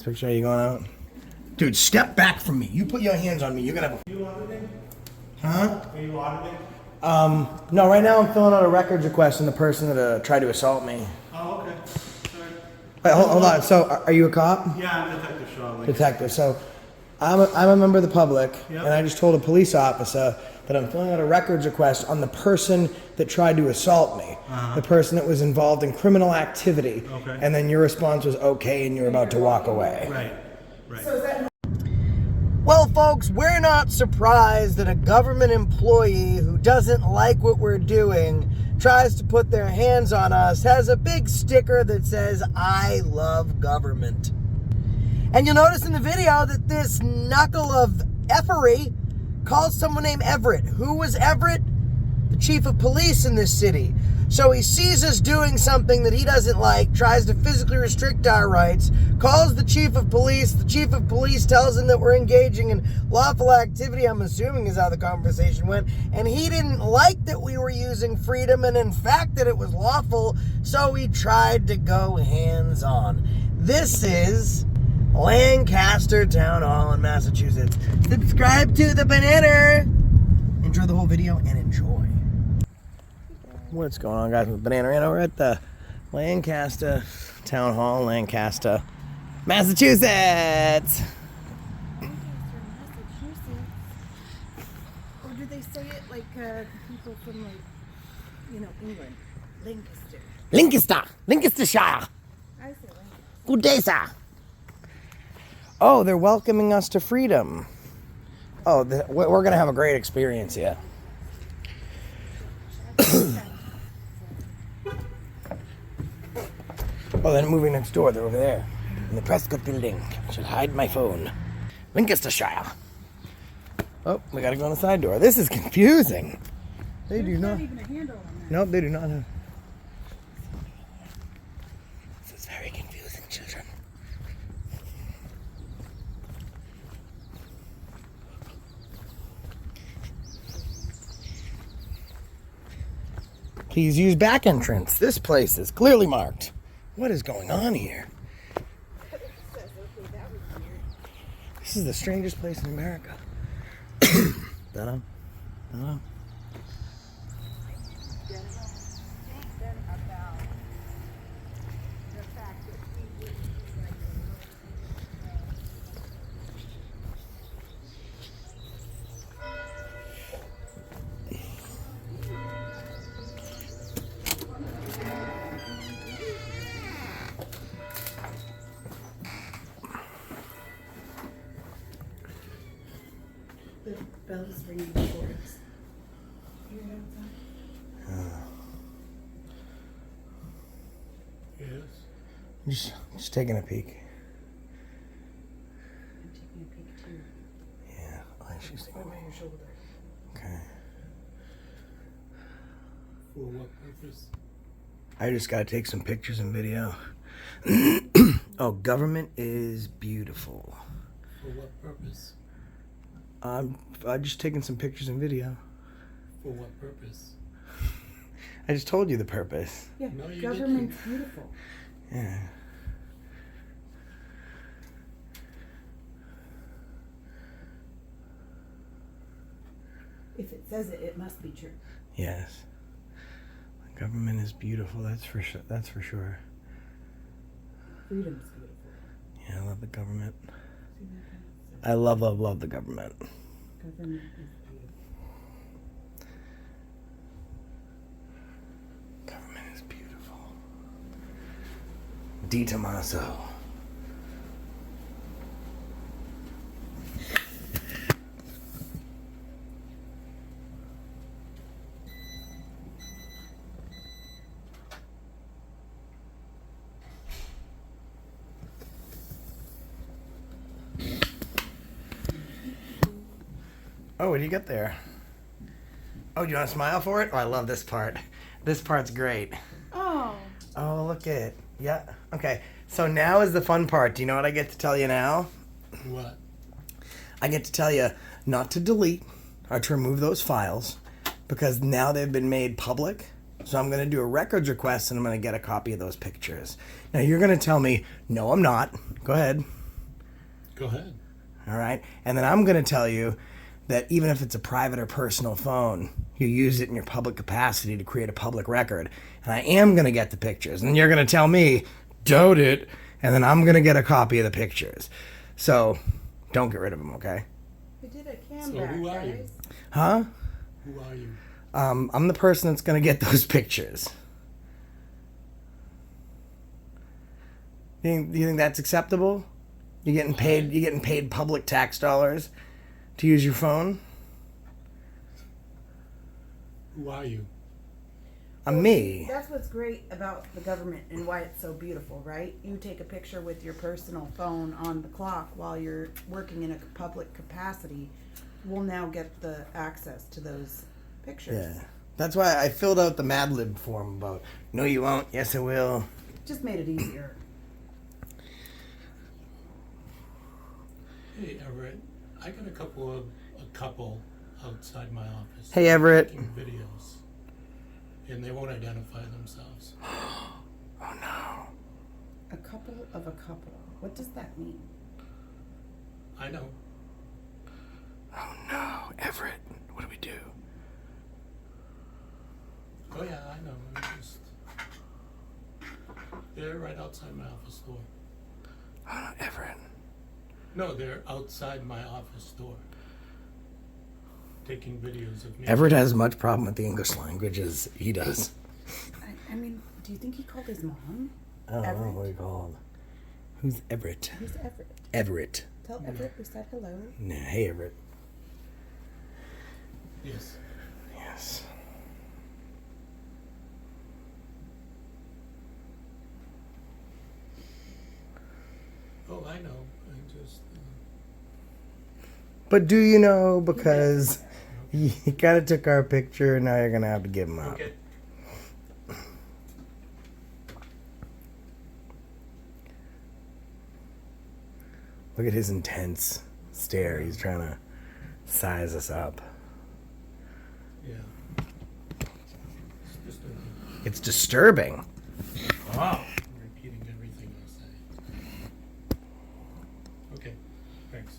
picture, are you going out? Dude, step back from me. You put your hands on me. You're gonna. Are you auditing? Huh? Are you auditing? No, right now I'm filling out a records request on the person that tried to assault me. Oh, okay. Sorry. Wait, hold on. So, are you a cop? Yeah, I'm Detective Shaw. Detective. So, I'm a member of the public, Yep. and I just told a police officer that I'm filling out a records request on the person that tried to assault me. The person that was involved in criminal activity. Okay. And then your response was okay, and you're about to walk away. Right. Well, folks, we're not surprised that a government employee who doesn't like what we're doing tries to put their hands on us, has a big sticker that says, "I love government." And you'll notice in the video that this knuckle of effery calls someone named Everett. Who was Everett? The chief of police in this city. So he sees us doing something that he doesn't like, tries to physically restrict our rights, calls the chief of police. The chief of police tells him that we're engaging in lawful activity, I'm assuming is how the conversation went, and he didn't like that we were using freedom and in fact that it was lawful, so he tried to go hands-on. This is Lancaster Town Hall in Massachusetts. Subscribe to the Banana. Enjoy the whole video and enjoy. What's going on, guys? With Banana Rant over at the Lancaster Town Hall, Lancaster, Massachusetts. Or do they say it like people from, like, you know, England? Lancaster. Lancastershire. I say Lancaster. Good day, sir. Oh, they're welcoming us to freedom. Oh, we're going to have a great experience here. Oh, they're moving next door. They're over there in the Prescott building. I should hide my phone. Lancastershire. Oh, we gotta go on the side door. This is confusing. They do not. Even a handle on that. Nope, they do not have. This is very confusing, children. Please use back entrance. This place is clearly marked. What is going on here? This is the strangest place in America. Dunno. The bell's ringing for us. You hear that? Yes. Just taking a peek. I'm taking a peek too. Yeah. Oh, she's taking a Over peek. your shoulder. Okay. For what purpose? I just gotta take some pictures and video. Oh, government is beautiful. For what purpose? I'm just taking some pictures and video. For what purpose? I just told you the purpose. Yeah, No, you government's beautiful. Yeah. If it says it, it must be true. Yes. The government is beautiful. That's for sure. That's for sure. Freedom's beautiful. Yeah, I love the government. See that? I love the government. Government is beautiful. Government is beautiful. Di Tommaso. Oh, what do you get there? Oh, do you want to smile for it? Oh, I love this part. This part's great. Oh. Oh, look it. Yeah. Okay. So now is the fun part. Do you know what I get to tell you now? What? I get to tell you not to delete or to remove those files because now they've been made public. So I'm going to do a records request and I'm going to get a copy of those pictures. Now you're going to tell me, no, I'm not. Go ahead. Go ahead. All right? And then I'm going to tell you that even if it's a private or personal phone, you use it in your public capacity to create a public record. And I am going to get the pictures. And you're going to tell me, "Doubt it." And then I'm going to get a copy of the pictures. So don't get rid of them, okay? We did a cam So back, who are you? guys. Huh? Who are you? I'm the person that's going to get those pictures. Do you think that's acceptable? You're getting paid public tax dollars to use your phone? Who are you? I'm me. That's what's great about the government and why it's so beautiful, right? You take a picture with your personal phone on the clock while you're working in a public capacity. We'll now get the access to those pictures. Yeah. That's why I filled out the Mad Lib form about, "No, you won't. Yes, I will." Just made it easier. Hey, Everett. I got a couple outside my office. Hey, Everett. Taking videos, and they won't identify themselves. Oh, no. A couple of a couple. What does that mean? I know. Oh, no. Everett, what do we do? Oh yeah, I know. They're right outside my office door. Oh, no, Everett. No, they're outside my office door. Taking videos of me. Everett has as much problem with the English language as he does. I mean, do you think he called his mom? I don't know Everett. what he called. Who's Everett? Who's Everett? Everett. Tell Everett we said hello. Nah, hey, Everett. Yes. Yes. Oh, I know. I just. But do you know, because you kind of took our picture, and now you're going to have to give him up. Okay. Look at his intense stare. He's trying to size us up. Yeah. It's just It's disturbing. wow. Repeating everything I say. Okay. Thanks.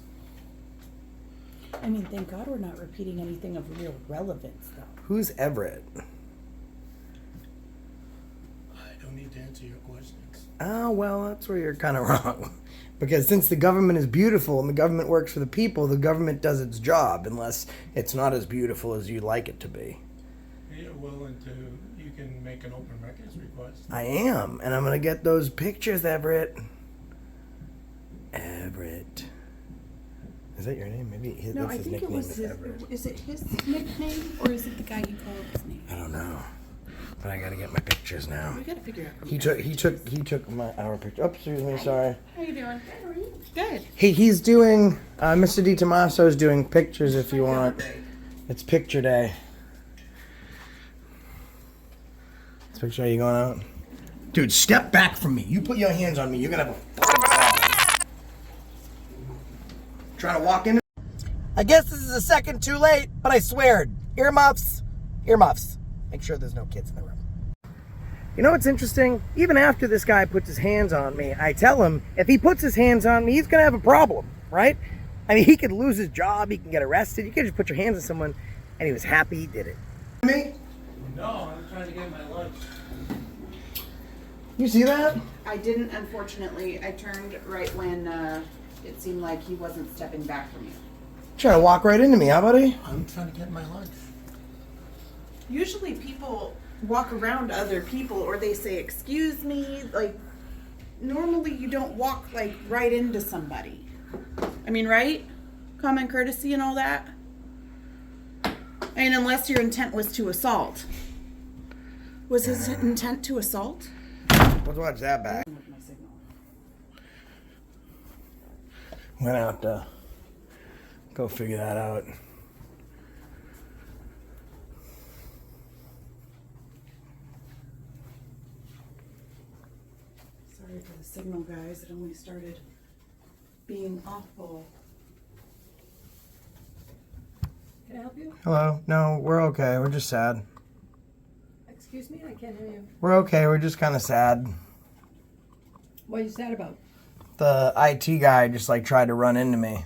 I mean, thank God we're not repeating anything of real relevance, though. Who's Everett? I don't need to answer your questions. Oh, well, that's where you're kind of wrong. Because since the government is beautiful and the government works for the people, the government does its job, unless it's not as beautiful as you'd like it to be. You're willing to. You can make an open records request. I am, and I'm going to get those pictures, Everett. Everett. Is that your name? Maybe No, that's I his think it nickname was is his. Everett. Is it his nickname or is it the guy he called his name? I don't know. But I got to get my pictures now. We gotta figure out. He took our picture. Oh, excuse me, sorry. How you doing? Good. He's doing, Mr. DiTomaso's doing pictures if you want. It's picture day. This picture, are you going out? Dude, step back from me. You put your hands on me, you're gonna have a problem. Trying to walk in. I guess this is a second too late, but I swear. Earmuffs. Earmuffs. Make sure there's no kids in the room. You know what's interesting? Even after this guy puts his hands on me, I tell him if he puts his hands on me, he's going to have a problem, right? I mean, he could lose his job, he can get arrested. You can't just put your hands on someone, and he was happy he did it. Me? No, I'm trying to get my lunch. You see that? I didn't, unfortunately. I turned right when it seemed like he wasn't stepping back from you. Trying to walk right into me, huh, buddy? I'm trying to get my lunch. Usually people walk around other people or they say, "Excuse me." Like, normally you don't walk, like, right into somebody. I mean, right? Common courtesy and all that. I mean, unless your intent was to assault. Was his intent to assault? Let's watch that back. With my signal. Went out to go figure that out. Sorry for the signal, guys. It only started being awful. Can I help you? Hello? No, we're okay. We're just sad. Excuse me, I can't hear you. We're okay. We're just kind of sad. What are you sad about? The IT guy just like tried to run into me,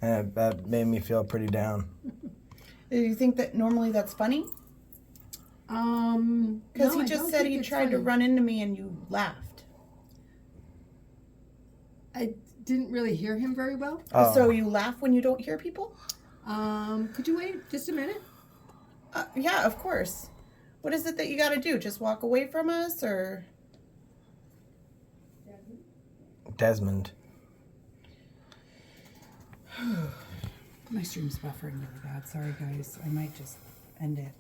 and that made me feel pretty down. Do you think that normally that's funny? Because No, he I just don't said think he it's tried to funny. run into me and you laughed. I didn't really hear him very well. Oh. So you laugh when you don't hear people? Could you wait just a minute? Yeah, of course. What is it that you got to do? Just walk away from us, or? Desmond. My stream's buffering really bad. Sorry, guys. I might just end it.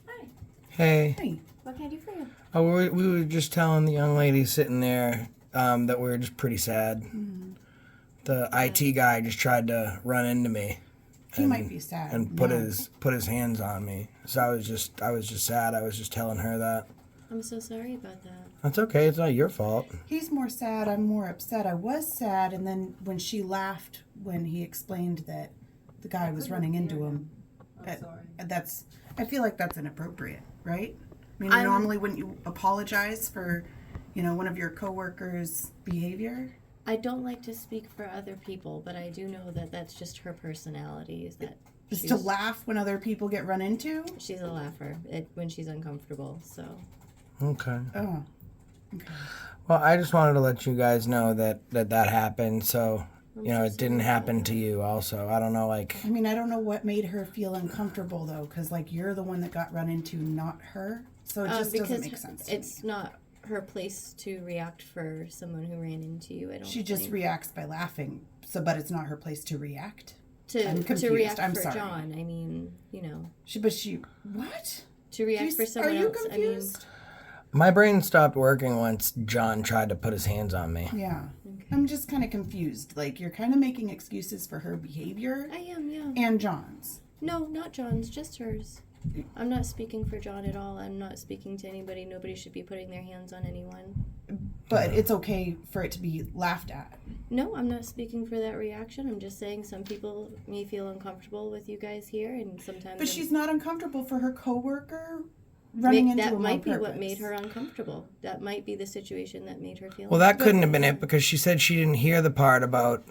Hi, Hey. Hey. what can I do for you? Oh, we were just telling the young lady sitting there that we were just pretty sad. Mm-hmm. The IT guy just tried to run into me. He might be sad. And put now. his hands on me. So I was just sad. I was just telling her that. I'm so sorry about that. That's okay. It's not your fault. He's more sad. I'm more upset. I was sad, and then when she laughed when he explained that the guy was running into him, I feel like that's inappropriate, right? I mean, normally wouldn't you apologize for, one of your coworkers' behavior? I don't like to speak for other people, but I do know that that's just her personality. Is that Just to laugh when other people get run into? she's a laugher when she's uncomfortable. So Okay. Oh, okay. Well, I just wanted to let you guys know that happened. So, I'm it so didn't sorry happen about to you also. I don't know, like... I mean, I don't know what made her feel uncomfortable, though, because, you're the one that got run into, not her. So it just doesn't make sense to it's not her place to react for someone who ran into you. I don't. She just think. reacts by laughing. So, but it's not her place to react. to I'm to confused. react I'm for sorry. John. I mean, She, what? to react for someone Are you else. confused? My brain stopped working once John tried to put his hands on me. Yeah. I'm just kind of confused. You're kind of making excuses for her behavior I am, yeah. and John's. No, not John's, just hers. I'm not speaking for John at all. I'm not speaking to anybody. Nobody should be putting their hands on anyone. But it's okay for it to be laughed at. No, I'm not speaking for that reaction. I'm just saying some people may feel uncomfortable with you guys here, and sometimes. But she's not uncomfortable for her coworker running into that him might on be what purpose. made her uncomfortable. That might be the situation that made her feel. Well, that couldn't have been it because she said she didn't hear the part about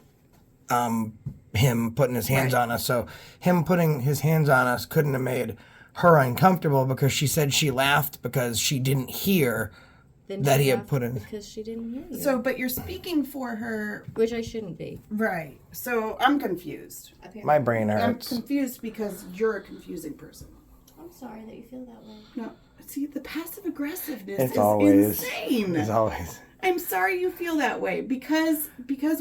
him putting his hands on us. So him putting his hands on us couldn't have made her uncomfortable because she said she laughed because she didn't hear Then that she he had laughed put in. because she didn't hear you. So, but you're speaking for her. Which I shouldn't be. Right. So I'm confused. My brain I'm hurts. confused because you're a confusing person. I'm sorry that you feel that way. No, see, the passive aggressiveness It's is always- insane. As always. I'm sorry you feel that way because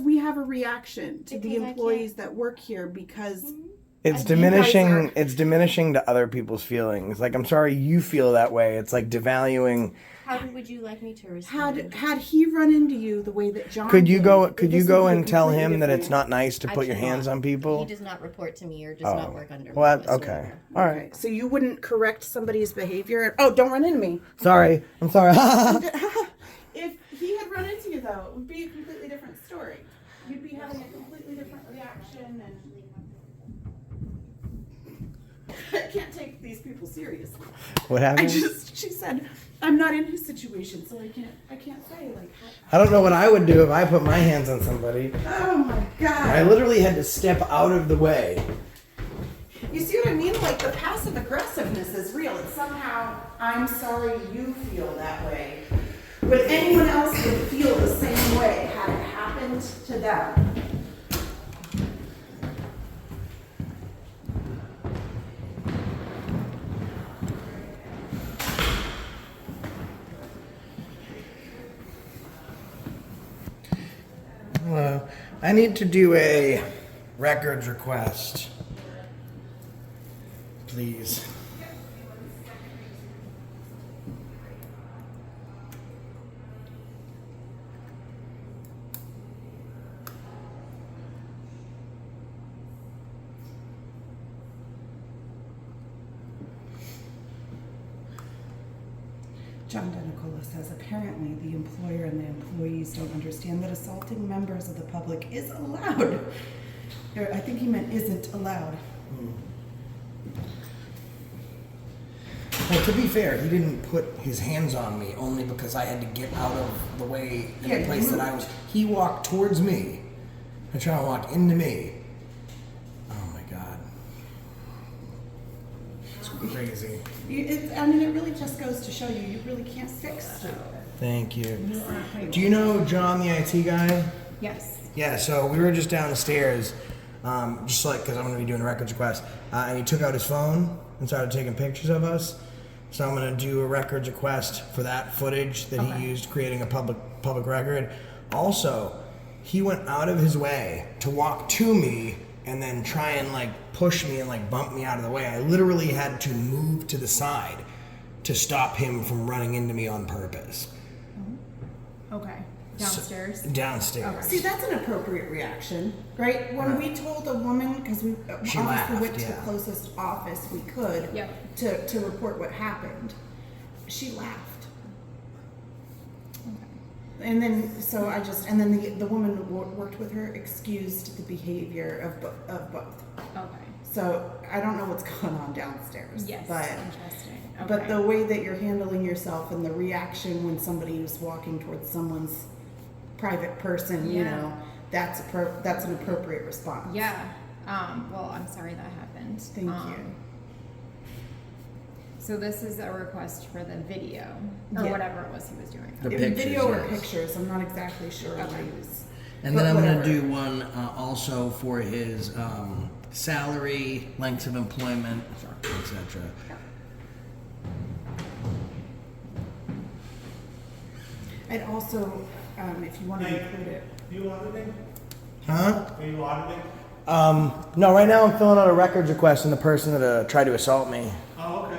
we have a reaction to the Because I employees that work here because It's think you guys diminishing. are- It's diminishing to other people's feelings. Like I'm sorry you feel that way. It's like devaluing. How would you like me to respond? had he run into you the way that John Could you did, go? Could you this go would be a and tell completely him that it's different- not nice to I put your cannot. hands on people? He does not report to me or does not work under me. Well, okay. whatsoever. All right. Okay, so you wouldn't correct somebody's behavior? Oh, don't run into me. Sorry. I'm sorry. If he had run into you, though, it would be a completely different story. You'd be having a completely different reaction, and I can't take these people seriously. What happened? She said, I'm not in his situation, so I can't say I don't know what I would do if I put my hands on somebody. oh my God. I literally had to step out of the way. You see what I mean? The passive aggressiveness is real. It's somehow, I'm sorry you feel that way. But anyone else would feel the same way had it happened to them. Hello. I need to do a records request. Please. John DeNicola says apparently the employer and the employees don't understand that assaulting members of the public is allowed. Or I think he meant isn't allowed. Well, to be fair, he didn't put his hands on me only because I had to get out of the way in the place that I was. He walked towards me and tried to walk into me. Oh my God. It's crazy. It really just goes to show you really can't fix stuff. Thank you. Do you know John, the IT guy? Yes. Yeah, so we were just downstairs, just like, because I'm going to be doing a records request, and he took out his phone and started taking pictures of us. So I'm going to do a records request for that footage that he used creating a public record. Also, he went out of his way to walk to me and then try and like push me and like bump me out of the way. I literally had to move to the side to stop him from running into me on purpose. Okay. Downstairs? Downstairs. Okay. See, that's an appropriate reaction, right? When we told a woman, because we She obviously laughed, went to the yeah. closest office we could Yep. to report what happened, she laughed. And then, and then the woman worked with her, excused the behavior of both. Okay. So I don't know what's going on downstairs. Yes. But Interesting. Okay. but the way that you're handling yourself and the reaction when somebody is walking towards someone's private person, you Yeah. know, that's an appropriate response. Yeah. Well, I'm sorry that happened. Thank you. So this is a request for the video or Yeah. whatever it was he was doing. The It was video or pictures, yes. pictures. I'm not exactly sure what Okay. he was. And but then I'm going to whatever. do one also for his salary, lengths of employment, etc. I'd also, if you want to include it. You auditing? Huh? Are you auditing? No, right now I'm filling out a records request on the person that tried to assault me. Oh, okay.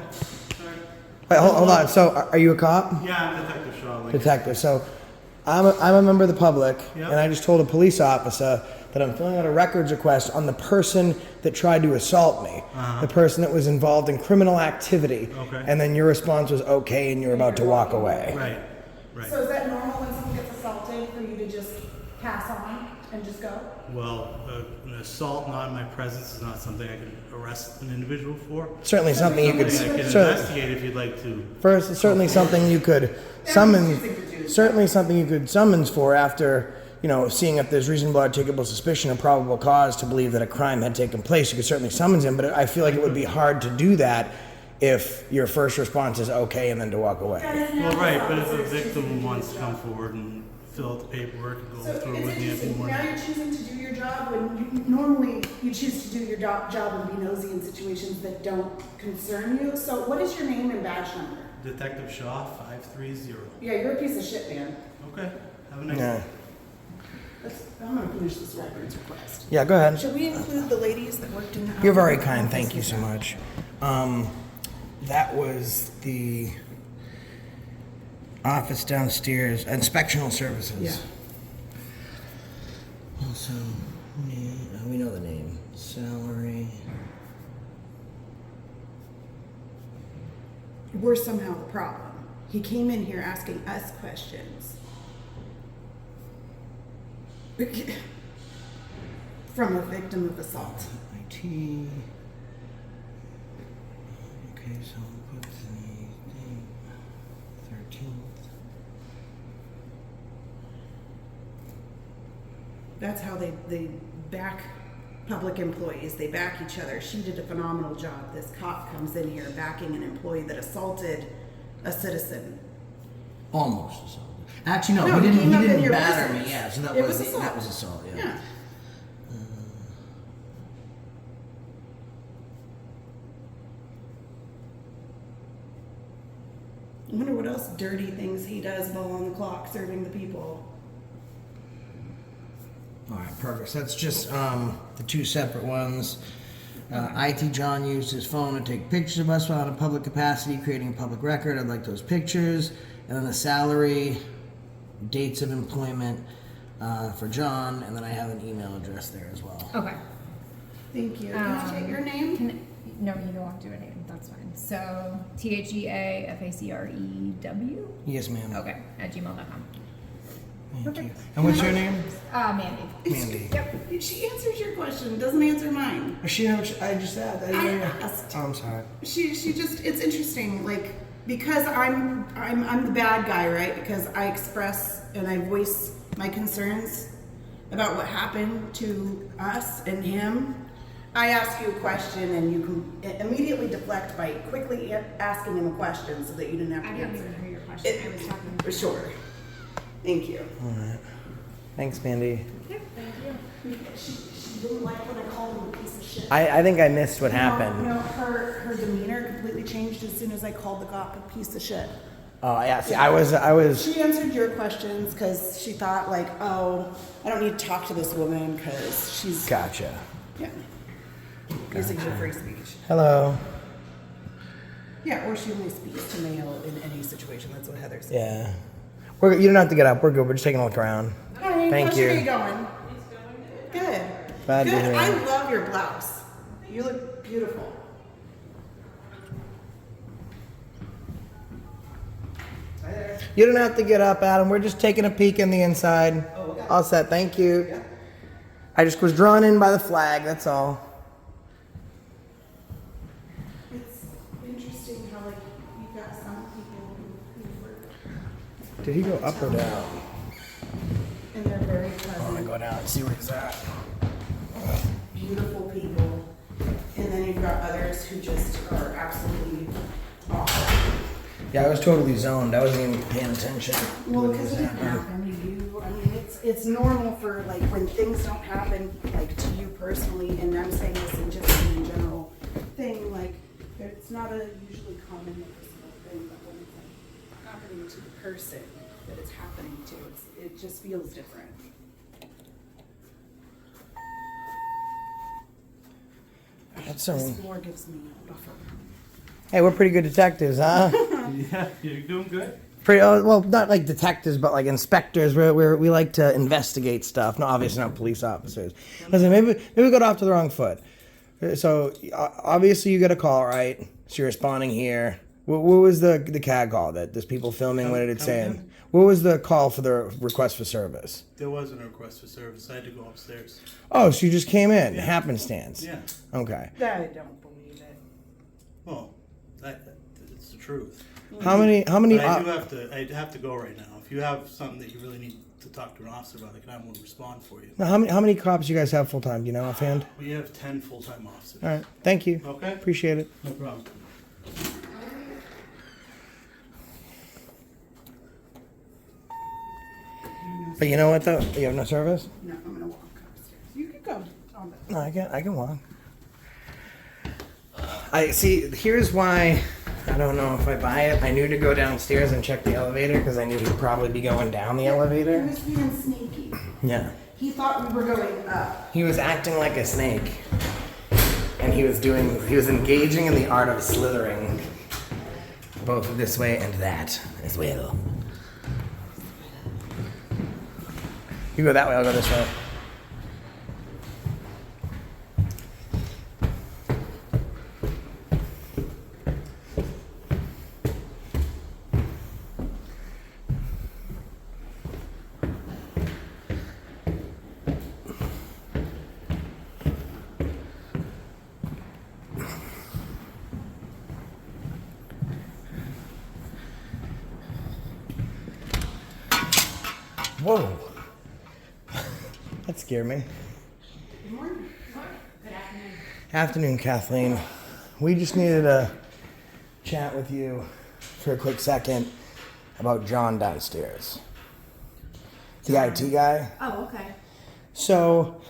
Sorry. Wait, hold on. So, are you a cop? Yeah, I'm Detective Shaw. Detective. So, I'm a member of the public, Yep. and I just told a police officer that I'm filling out a records request on the person that tried to assault me, the person that was involved in criminal activity. Okay. And then your response was okay, and you're about to walk away. Right, right. So is that normal when someone gets assaulted for you to just pass on and just go? Well, an assault not in my presence is not something I can arrest an individual for. Certainly something you could. Something I can Certainly, investigate if you'd like to. first, certainly something you could summon. Certainly something you could summons for after, seeing if there's reasonable articulable suspicion or probable cause to believe that a crime had taken place. You could certainly summons him, but I feel like it would be hard to do that if your first response is okay and then to walk away. Well, right, but if a victim wants to come forward and fill out the paperwork and go So through it's with me, I'd be interesting, more now you're choosing to do your job when normally you choose to do your job and be nosy in situations that don't concern you. So what is your name and badge number? Detective Shaw, 530. Yeah, you're a piece of shit, man. Okay, have a nice Yeah. day. I'm gonna finish this records request. Yeah, go ahead. Should we include the ladies that worked in the You're very kind. Thank you so much. That was the office downstairs, inspectional services. Yeah. Also, we know the name. Salary. We're somehow the problem. He came in here asking us questions. From a victim of assault. IT. Okay, so we'll put the date, 13th. That's how they back public employees. They back each other. She did a phenomenal job. This cop comes in here backing an employee that assaulted a citizen. Almost assault. Actually, no, No, he he didn't. came he up in didn't your batter me. business. Yeah, so that It was was assault. that was assault. Yeah. Yeah. I wonder what else dirty things he does while on the clock serving the people. All right, perfect. So that's just the two separate ones. IT John used his phone to take pictures of us while in a public capacity, creating a public record. I'd like those pictures. And then the salary, dates of employment for John, and then I have an email address there as well. Okay. Thank you. Can I get your name? No, you don't have to do a name. That's fine. So TheaFacerew. Yes, ma'am. Okay. @gmail.com. Thank you. And what's your name? Mandy. Mandy. Yep. She answers your question, doesn't answer mine. I just said. I asked. Oh, I'm sorry. She just, it's interesting, like, because I'm the bad guy, right? Because I express and I voice my concerns about what happened to us and him. I ask you a question and you can immediately deflect by quickly asking him a question so that you didn't have to I didn't answer. even hear your question. I was talking. For sure. Thank you. All right. Thanks, Mandy. She didn't like when I called him a piece of shit. I think I missed what happened. No, her demeanor completely changed as soon as I called the cop a piece of shit. Oh yeah. See, I was. She answered your questions because she thought like, oh, I don't need to talk to this woman because she's Gotcha. yeah. Using your free speech. Hello. Yeah, or she only speaks to male in any situation. That's what Heather said. Yeah. You don't have to get up. We're good. We're just taking a look around. Hi, Thank how's you. your day going? Good. Glad to Good. hear. I love your blouse. You look beautiful. You don't have to get up, Adam. We're just taking a peek in the inside. Oh, okay. All set. Thank you. Yeah. I just was drawn in by the flag. That's all. It's interesting how like you've got some people who work Did he go up or down? and they're very I want to pleasant, go down and see where he's at. beautiful people, and then you've got others who just are absolutely awful. Yeah, I was totally zoned. I wasn't even paying attention. Well, What because was it didn't happening. happen to you. I mean, it's normal for like when things don't happen like to you personally, and I'm saying this in just in general thing. Like, it's not a usually common noticeable thing, but when it's like happening to the person that it's happening to, it just feels different. That's The so. score gives me a buffer. Hey, we're pretty good detectives, huh? Yeah, you're doing good. Pretty well, not like detectives, but like inspectors. We like to investigate stuff. No, obviously not police officers. Listen, maybe we got off to the wrong foot. So obviously you got a call, right? So you're responding here. What was the CAD call? That there's people filming. What did it say? Come What was the call for the request for service? There wasn't a request for service. I had to go upstairs. Oh, so you just came in, Yeah. happenstance. Yeah. Okay. I don't believe it. Well, it's the truth. How many? But I have to go right now. If you have something that you really need to talk to an officer about, I can have one respond for you. Now, how many cops you guys have full time? Do you know offhand? We have 10 full-time officers. All right. Thank you. Okay. Appreciate it. No problem. But you know what though? You have no service. No, I'm gonna walk upstairs. You can go on the. No, I can walk. I see. Here's why I don't know if I buy it. I knew to go downstairs and check the elevator because I knew he'd probably be going down the He elevator. was being sneaky. Yeah. He thought we were going up. He was acting like a snake, and he was engaging in the art of slithering, both this way and that as well. You go that way. I'll go this way. Whoa. That scared me. Good morning. Good afternoon. Afternoon, Kathleen. We just needed to chat with you for a quick second about John downstairs. The IT guy. Oh, okay. So,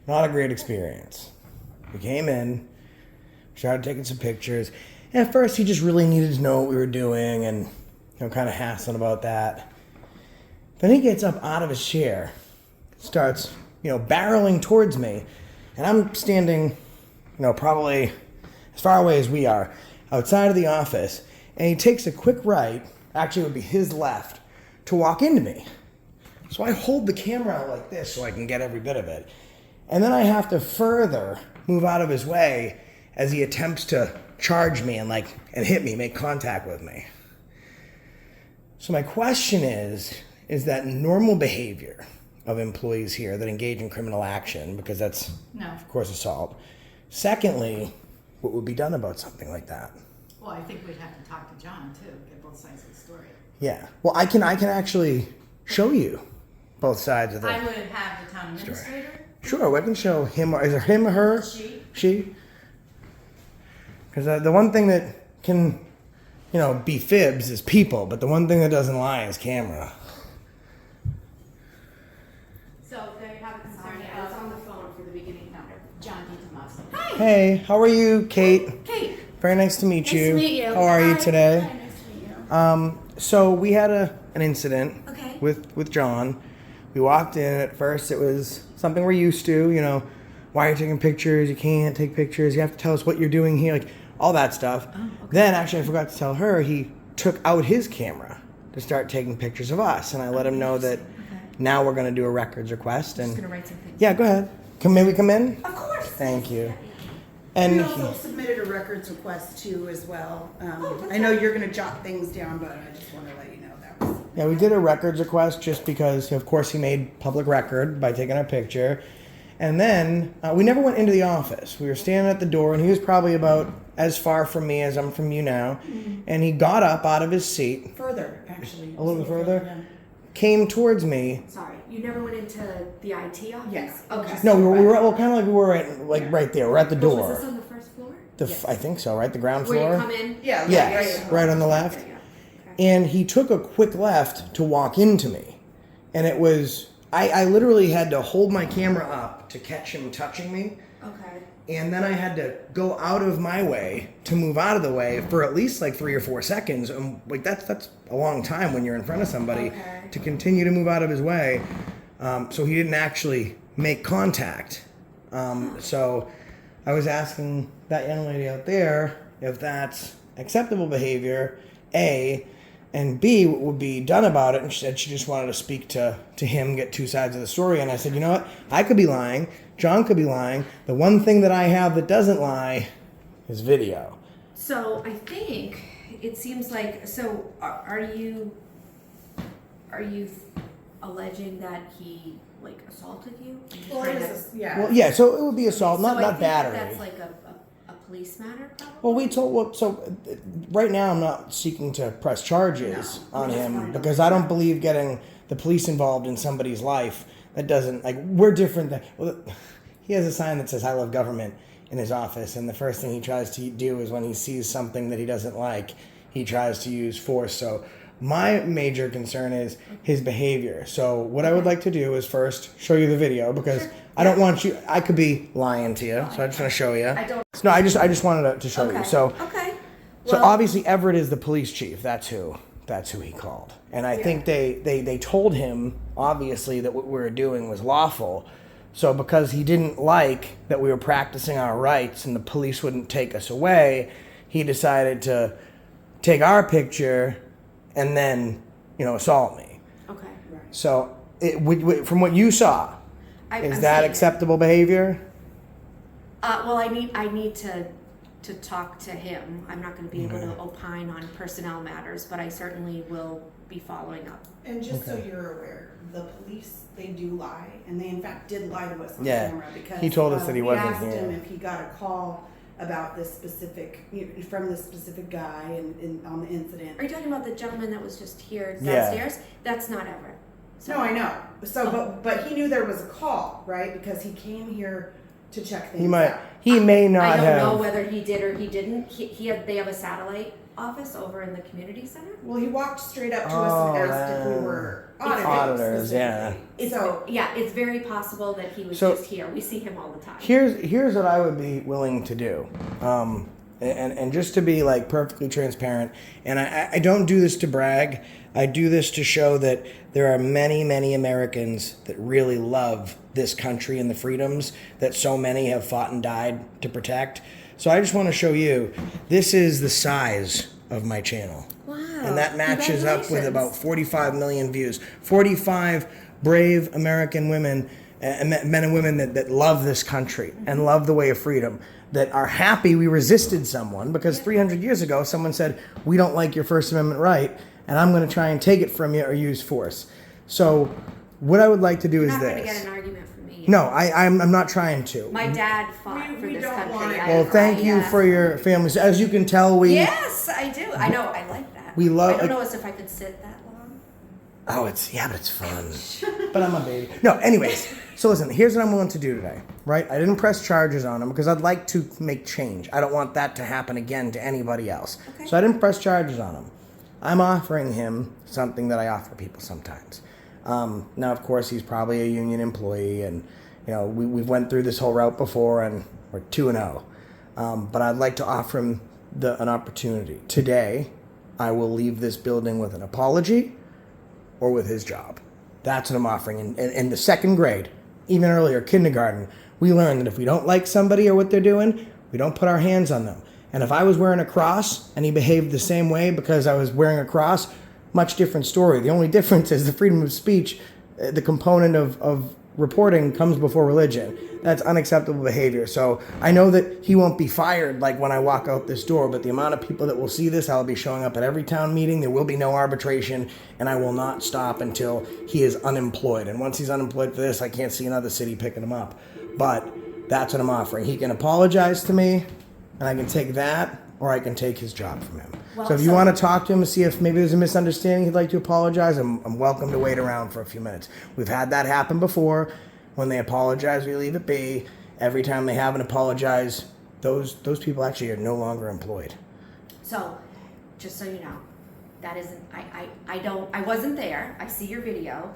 not a great experience. We came in, started taking some pictures. And at first, he just really needed to know what we were doing and, kind of hassling about that. Then he gets up out of his chair, starts, barreling towards me. And I'm standing, probably as far away as we are, outside of the office. And he takes a quick right, actually it would be his left, to walk into me. So I hold the camera out like this so I can get every bit of it. And then I have to further move out of his way as he attempts to charge me and hit me, make contact with me. So my question is is that normal behavior of employees here that engage in criminal action, because that's, No. of course, assault. Secondly, what would be done about something like that? Well, I think we'd have to talk to John too, get both sides of the story. Yeah. Well, I can actually show you both sides of I it. would have the town administrator. Sure, we can show him. Is it him or her? She. She. Because the one thing that can, be fibs is people, but the one thing that doesn't lie is camera. So they have a concern. I was on the phone for the beginning. No, John DiTomaso. Hi. Hey, how are you, Kate? Kate. Very nice to meet you. Nice to meet you. How are you Hi. today? Hi, nice to meet you. So we had an incident Okay. with John. We walked in. At first, it was something we're used to. Why are you taking pictures? You can't take pictures. You have to tell us what you're doing here, like all that stuff. Oh, okay. Then, actually, I forgot to tell her he took out his camera to start taking pictures of us, and I let him know that now we're going to do a records request. And Just gonna write some things. yeah, go ahead. May we come in? Of course. Thank you. We And also submitted a records request too as well. I know you're gonna jot things down, but I just wanna let you know that was. yeah, we did a records request just because, of course, he made public record by taking our picture. And then we never went into the office. We were standing at the door, and he was probably about as far from me as I'm from you now. And he got up out of his seat, Further, actually. A little further? Yeah. came towards me. Sorry, you never went into the IT office? Yes. Okay. No, we were kind of like we were right there. We're at the Was this door. on the first floor? I think so, right? The ground Where you floor. come in? Yeah. Yes, right on the left. Okay, yeah. Okay. And he took a quick left to walk into me. And it was, I literally had to hold my camera up to catch him touching me. Okay. And then I had to go out of my way to move out of the way for at least like 3 or 4 seconds. And like that's a long time when you're in front of somebody Okay. to continue to move out of his way. So he didn't actually make contact. So I was asking that young lady out there if that's acceptable behavior, A, and B, what would be done about it. And she said she just wanted to speak to him, get two sides of the story. And I said, you know what? I could be lying. John could be lying. The one thing that I have that doesn't lie is video. So I think it seems like, so are you alleging that he like assaulted you? Are you Well, trying it to- was, yeah. Well, yeah, so it would be assault, So I not think battery. That's like a police matter, probably? So right now I'm not seeking to press charges on we just him wanted to because I don't believe getting the police involved in somebody's life, that doesn't, like, we're different than, well, he has a sign that says I love government in his office, and the first thing he tries to do is when he sees something that he doesn't like, he tries to use force. So my major concern is his behavior. So what I would like to do is first show you the video because I don't want you, I could be lying to you, so I just want to show you. I don't. No, I just wanted to show you. So Okay. so Well, obviously Everett is the police chief. That's who he called. And I think they told him obviously that what we were doing was lawful. So because he didn't like that we were practicing our rights and the police wouldn't take us away, he decided to take our picture and then, assault me. Okay. So from what you saw, is I'm that seeing it. acceptable behavior? Well, I need to talk to him. I'm not going to be able to opine on personnel matters, but I certainly will be following up. And just so you're aware, the police, they do lie, and they in fact did lie to us on Yeah. camera because He told us that he we wasn't asked him here. if he got a call about this specific, from this specific guy and on the incident. Are you talking about the gentleman that was just here Yeah. downstairs? That's not Everett. So, No, I know. So, but he knew there was a call, right? Because he came here to check things out. He may not I don't have. know whether he did or he didn't. They have a satellite office over in the community center. Well, he walked straight up to us and asked if we were auditors. yeah. It's very possible that he was So- just here. We see him all the time. Here's what I would be willing to do, and just to be like perfectly transparent. And I don't do this to brag. I do this to show that there are many Americans that really love this country and the freedoms that so many have fought and died to protect. So I just want to show you. This is the size of my channel. Wow. And that matches up with Congratulations. about 45 million views. 45 brave American women, men and women that love this country and love the way of freedom, that are happy we resisted someone because 300 years ago someone said, we don't like your First Amendment right, and I'm going to try and take it from you or use force. So what I would like to do You're is not going to this. get an argument from me. No, I'm not trying to. My dad fought We for this don't country. want it. Well, thank you for your family. So as you can tell, we Yes, I do. I know. I like that. We love- I don't know as if I could sit that long. but it's fun. But I'm a baby. No, anyways. So listen, here's what I'm willing to do today, right? I didn't press charges on him because I'd like to make change. I don't want that to happen again to anybody else. Okay. So I didn't press charges on him. I'm offering him something that I offer people sometimes. Now, of course, he's probably a union employee, and we've went through this whole route before, and we're 2-0. But I'd like to offer him an opportunity. Today, I will leave this building with an apology or with his job. That's what I'm offering. In the second grade, even earlier, kindergarten, we learned that if we don't like somebody or what they're doing, we don't put our hands on them. And if I was wearing a cross and he behaved the same way because I was wearing a cross, much different story. The only difference is the freedom of speech, the component of reporting comes before religion. That's unacceptable behavior. So I know that he won't be fired like when I walk out this door, but the amount of people that will see this, I'll be showing up at every town meeting. There will be no arbitration, and I will not stop until he is unemployed. And once he's unemployed for this, I can't see another city picking him up. But that's what I'm offering. He can apologize to me, and I can take that, or I can take his job from him. Well, So if you want to talk to him and see if maybe there's a misunderstanding, he'd like to apologize, I'm welcome to wait around for a few minutes. We've had that happen before. When they apologize, we leave it be. Every time they haven't apologized, those people actually are no longer employed. So, just so you know, that isn't, I wasn't there. I see your video.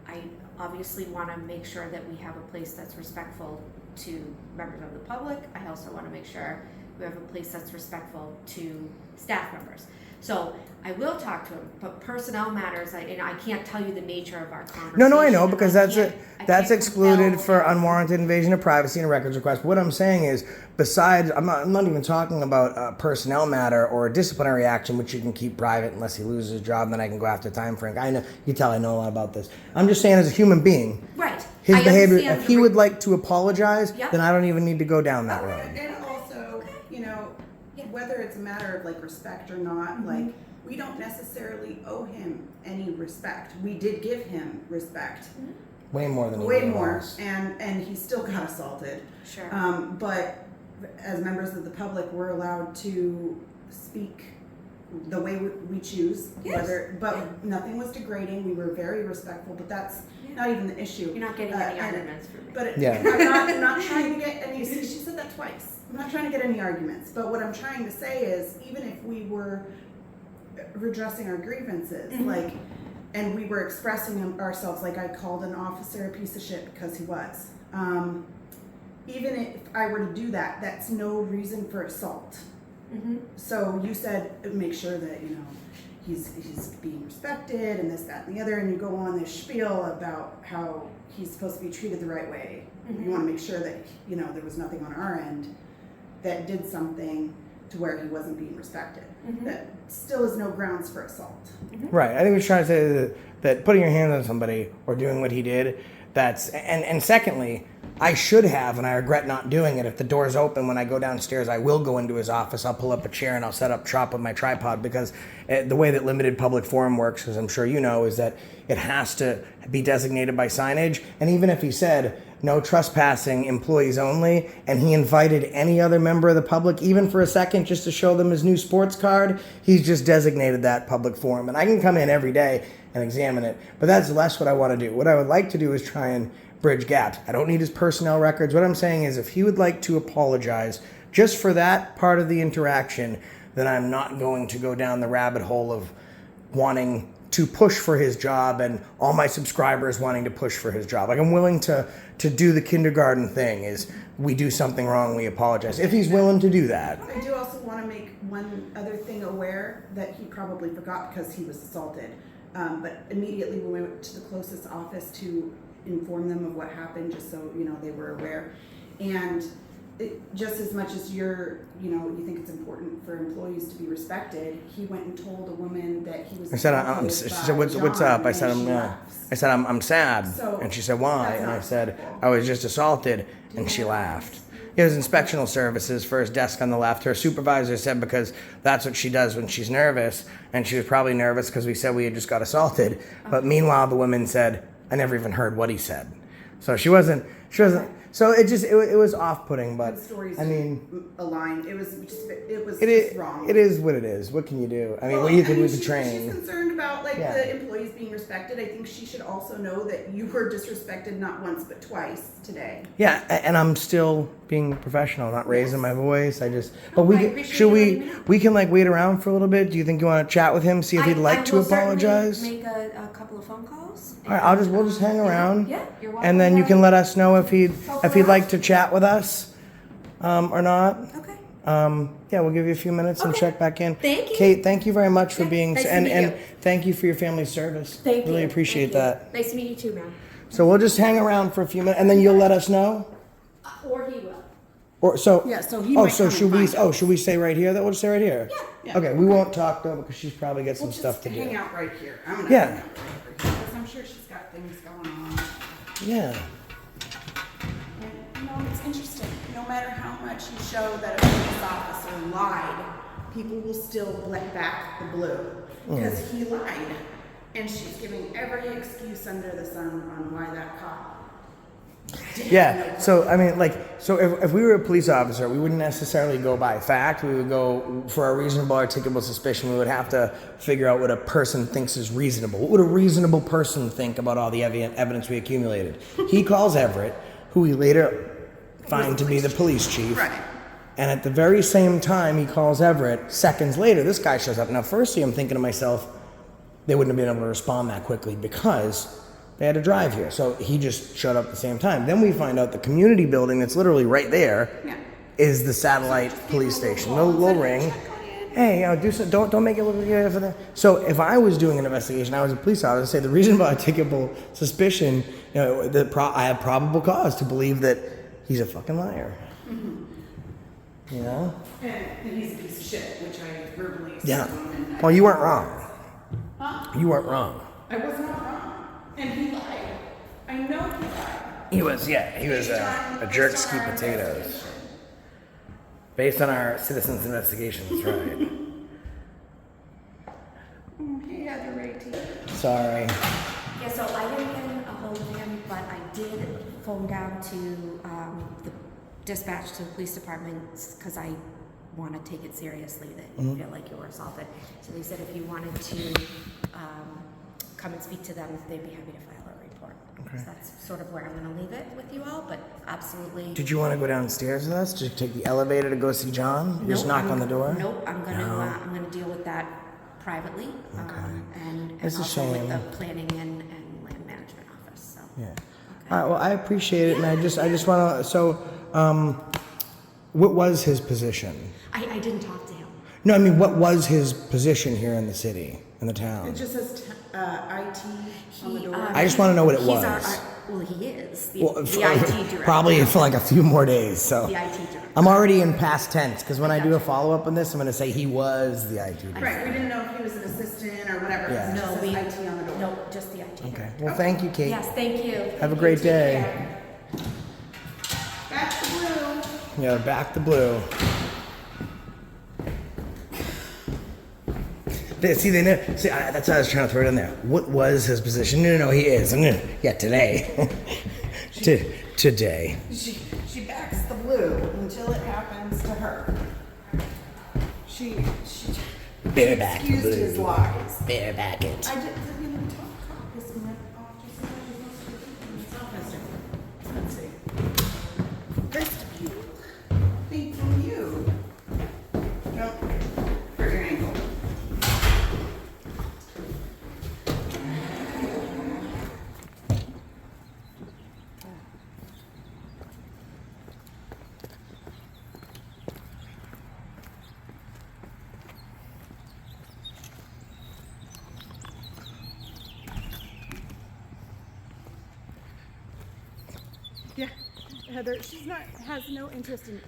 I obviously want to make sure that we have a place that's respectful to members of the public. I also want to make sure we have a place that's respectful to staff members. So I will talk to him, but personnel matters, I can't tell you the nature of our conversation. No, I know, because that's can't excluded compel for him. unwarranted invasion of privacy and a records request. What I'm saying is, besides, I'm not even talking about a personnel matter or a disciplinary action, which you can keep private unless he loses his job, then I can go after time frame. I know, you tell I know a lot about this. I'm just saying as a human being, Right. his I behavior, understand if the he would like to apologize, Yep. then I don't even need to go down that road. And also, Yeah. whether it's a matter of like respect or not, like we don't necessarily owe him any respect. We did give him respect, Way more than way anyone more, else. and he still got assaulted. Sure. But as members of the public, we're allowed to speak the way we choose. Yes. But nothing was degrading. We were very respectful. But that's not even the issue. You're not getting any and- arguments from me. But Yeah. I'm not trying to get any. See, she said that twice. I'm not trying to get any arguments. But what I'm trying to say is, even if we were redressing our grievances, and we were expressing ourselves, like I called an officer a piece of shit because he was. Even if I were to do that, that's no reason for assault. So you said make sure that he's being respected and this, that, and the other, and you go on this spiel about how he's supposed to be treated the right way. You want to make sure that there was nothing on our end that did something to where he wasn't being respected. That still is no grounds for assault. Right. I think we're trying to say that putting your hands on somebody or doing what he did, and secondly, I should have, and I regret not doing it. If the door's open when I go downstairs, I will go into his office. I'll pull up a chair and I'll set up shop with my tripod, because the way that limited public forum works, as I'm sure you know, is that it has to be designated by signage. And even if he said no trespassing, employees only, and he invited any other member of the public, even for a second, just to show them his new sports card, he's just designated that public forum. And I can come in every day and examine it, but that's less what I want to do. What I would like to do is try and bridge gaps. I don't need his personnel records. What I'm saying is, if he would like to apologize just for that part of the interaction, then I'm not going to go down the rabbit hole of wanting to push for his job and all my subscribers wanting to push for his job. Like, I'm willing to do the kindergarten thing, is we do something wrong, we apologize. If he's willing to do that. I do also want to make one other thing aware that he probably forgot because he was assaulted. But immediately we went to the closest office to inform them of what happened, just so they were aware. And just as much as you think it's important for employees to be respected, he went and told a woman that he was. I said, she said, what's up? I said, I'm sad. So, and she said, why? that's And I not said, acceptable. I was just assaulted. And she laughed. It was inspectional services for his desk on the left. Her supervisor said because that's what she does when she's nervous, and she was probably nervous because we said we had just got assaulted. But meanwhile, the woman said, "I never even heard what he said." So she wasn't. So it was off-putting. But stories I mean, aligned. It was just wrong. It is what it is. What can you do? I mean, what you can do with the She's train. concerned about Yeah. the employees being respected. I think she should also know that you were disrespected not once but twice today. Yeah, and I'm still being professional, not raising my voice. But I we appreciate should you letting me know. we can like wait around for a little bit. Do you think you want to chat with him, see if he'd like to will certainly apologize? make a couple of phone calls. All right, we'll just hang around. Yeah, you're welcome. And then you can let us know if he'd around. like to chat with us, or not. Okay. Yeah, we'll give you a few minutes and Okay. check back in. Thank you. Kate, thank you very much for Yeah, being nice to and meet and you. thank you for your family's service. Thank you. Really appreciate Thank you. that. Nice to meet you too, ma'am. So we'll just hang around for a few minutes, and then you'll let us know. Or he will. Or so. Yeah, so he Oh, might so come should and we? find Oh, should we stay right here? That we'll stay right here. Yeah. Okay, we won't talk though because she's probably got some We'll stuff just to hang do. out right here. I'm gonna Yeah. hang out right here because I'm sure she's got things going on. Yeah. And it's interesting. No matter how much you show that a police officer lied, people will still let back the blue because he lied, and she's giving every excuse under the sun on why that cop. Yeah. So I mean, if we were a police officer, we wouldn't necessarily go by fact. We would go for a reasonable, articulable suspicion. We would have to figure out what a person thinks is reasonable. What would a reasonable person think about all the evidence we accumulated? He calls Everett, who we later find to be the police chief. Right. And at the very same time he calls Everett, seconds later, this guy shows up. Now, firstly, I'm thinking to myself, they wouldn't have been able to respond that quickly because they had to drive here. So he just showed up at the same time. Then we find out the community building that's literally right there is the satellite police station. They'll ring. Hey, do so, don't make it look like for that. So if I was doing an investigation, I was a police officer, I'd say the reasonable, articulable suspicion, I have probable cause to believe that he's a fucking liar. You know? And he's a piece of shit, which I verbally said. Yeah. Well, you weren't wrong. Huh? You weren't wrong. I was not wrong. And he lied. I know he lied. He was a jerk ski potatoes. Based on our citizens' investigations, right? He had the right team. Sorry. Yeah, so I didn't get a hold of him, but I did phone down to the dispatch to the police department because I want to take it seriously that you feel like you were assaulted. So they said if you wanted to come and speak to them, they'd be happy to file a report. Okay. So that's sort of where I'm going to leave it with you all, but absolutely. Did you want to go downstairs with us? Did you take the elevator to go see John? You just knock on the door? Nope, I'm going to deal with that privately. And It's a also with shame. the planning and land management office. So. Yeah. All right, well, I appreciate it, and I just want to, so, what was his position? I didn't talk to him. No, I mean, what was his position here in the city, in the town? It just says IT on the door. I just want to know what it He's was. Well, he is the Well, IT director. Probably for like a few more days, so. The IT director. I'm already in past tense, because when I do a follow-up on this, I'm going to say he was the IT director. Right, we didn't know if he was an assistant or whatever. Yeah. It just No, says IT on the door. No, just the IT Okay, director. well, thank you, Kate. Yes, thank you. Have a Thank great you. Take day. care. Back to blue. Yeah, back to blue. See, that's how I was trying to throw it in there. What was his position? No, he is. Yeah, today. Today. She backs the blue until it happens to her. She Bareback excused blue. his lies. Bareback it. I just didn't talk this minute. Let's see. Vestibule. Thanking you. No, for your ankle. Yeah, Heather, has no interest in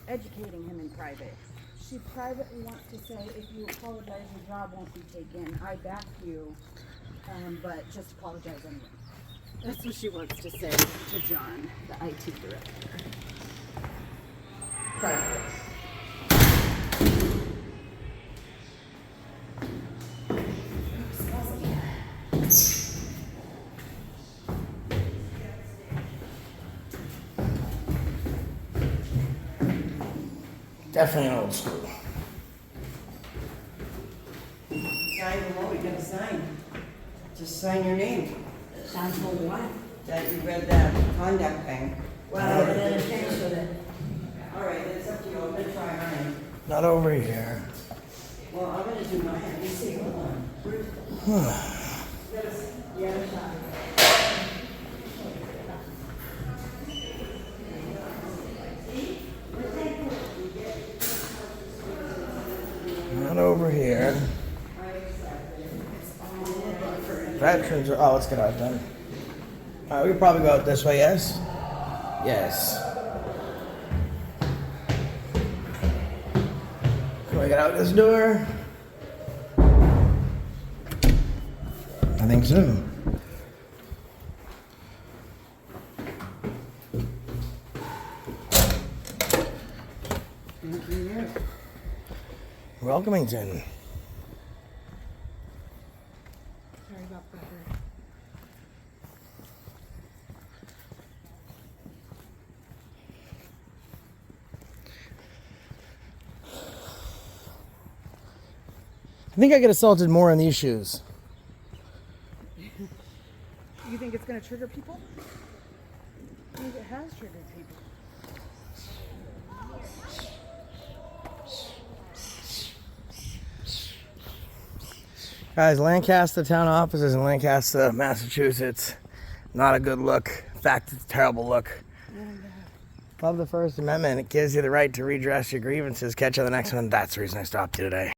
educating him in private. She privately wants to say, if you apologize, your job won't be taken. I back you, but just apologize anyway. That's what she wants to say to John, the IT director. Definitely an old school. Sign the what we gotta sign. Just sign your name. Sign for what? That you read that conduct thing. Well, I haven't had a chance for that. All right, it's up to you. I'm gonna try mine. Not over here. Well, I'm gonna do mine. Let me see. Hold on. The other side. Not over here. Veterans are. Oh, let's get out done. All right, we can probably go out this way. Yes. Yes. Can we get out this door? I think so. Welcomington. Sorry about that. I think I get assaulted more in these shoes. You think it's going to trigger people? I think it has triggered people. Guys, Lancaster Town Office is in Lancaster, Massachusetts. Not a good look. In fact, it's a terrible look. Love the First Amendment. It gives you the right to redress your grievances. Catch you on the next one. That's the reason I stopped you today.